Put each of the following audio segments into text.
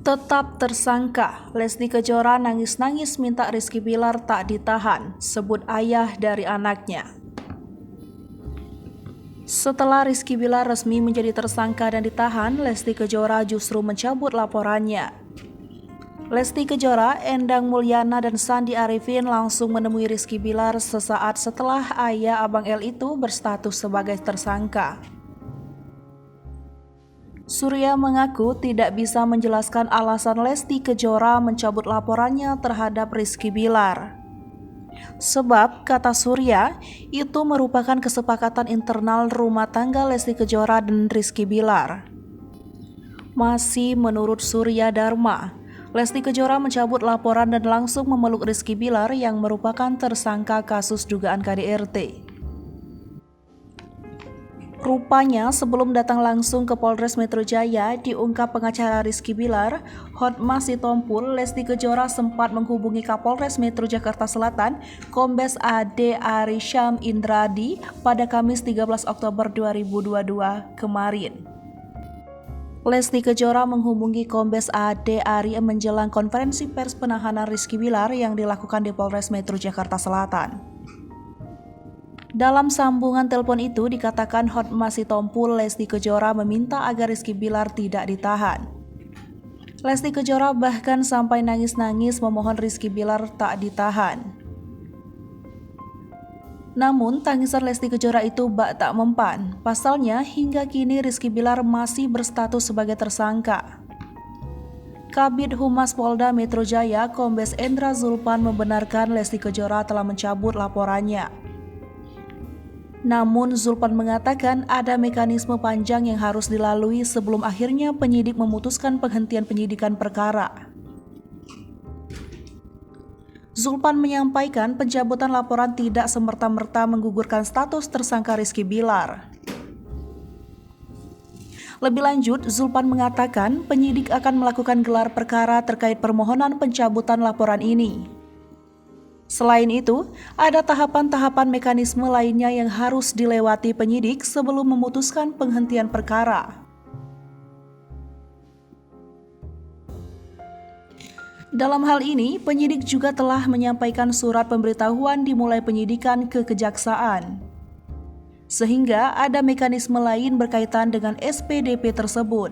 Tetap tersangka, Lesti Kejora nangis-nangis minta Rizky Bilar tak ditahan, sebut ayah dari anaknya. Setelah Rizky Bilar resmi menjadi tersangka dan ditahan, Lesti Kejora justru mencabut laporannya. Lesti Kejora, Endang Mulyana, dan Sandi Arifin langsung menemui Rizky Bilar sesaat setelah ayah Abang L itu berstatus sebagai tersangka. Surya mengaku tidak bisa menjelaskan alasan Lesti Kejora mencabut laporannya terhadap Rizky Bilar. Sebab, kata Surya, itu merupakan kesepakatan internal rumah tangga Lesti Kejora dan Rizky Bilar. Masih menurut Surya Dharma, Lesti Kejora mencabut laporan dan langsung memeluk Rizky Bilar yang merupakan tersangka kasus dugaan KDRT. Rupanya sebelum datang langsung ke Polres Metro Jaya, diungkap pengacara Rizky Bilar, Hotma Sitompul, Lesti Kejora sempat menghubungi Kapolres Metro Jakarta Selatan, Kombes AD Ari Syam Indradi pada Kamis 13 Oktober 2022 kemarin. Lesti Kejora menghubungi Kombes AD Ari menjelang konferensi pers penahanan Rizky Bilar yang dilakukan di Polres Metro Jakarta Selatan. Dalam sambungan telepon itu dikatakan Hotma Sitompul Lesti Kejora meminta agar Rizky Bilar tidak ditahan. Lesti Kejora bahkan sampai nangis-nangis memohon Rizky Bilar tak ditahan. Namun tangisan Lesti Kejora itu bak tak mempan. Pasalnya hingga kini Rizky Bilar masih berstatus sebagai tersangka. Kabid Humas Polda Metro Jaya Kombes Endra Zulpan membenarkan Lesti Kejora telah mencabut laporannya. Namun Zulpan mengatakan ada mekanisme panjang yang harus dilalui sebelum akhirnya penyidik memutuskan penghentian penyidikan perkara. Zulpan menyampaikan pencabutan laporan tidak semerta-merta menggugurkan status tersangka Rizky Bilar. Lebih lanjut, Zulpan mengatakan penyidik akan melakukan gelar perkara terkait permohonan pencabutan laporan ini. Selain itu, ada tahapan-tahapan mekanisme lainnya yang harus dilewati penyidik sebelum memutuskan penghentian perkara. Dalam hal ini, penyidik juga telah menyampaikan surat pemberitahuan dimulai penyidikan ke kejaksaan. Sehingga ada mekanisme lain berkaitan dengan SPDP tersebut.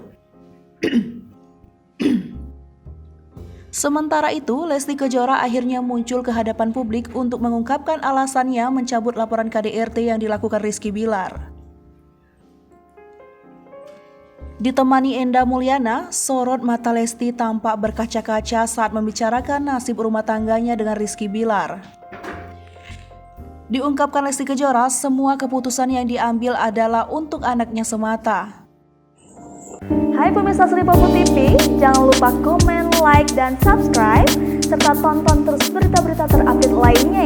Sementara itu, Lesti Kejora akhirnya muncul ke hadapan publik untuk mengungkapkan alasannya mencabut laporan KDRT yang dilakukan Rizky Bilar. Ditemani Endang Mulyana, sorot mata Lesti tampak berkaca-kaca saat membicarakan nasib rumah tangganya dengan Rizky Bilar. Diungkapkan Lesti Kejora, semua keputusan yang diambil adalah untuk anaknya semata. Hai pemirsa Sri Popo TV, jangan lupa komen, like, dan subscribe, serta tonton terus berita-berita terupdate lainnya.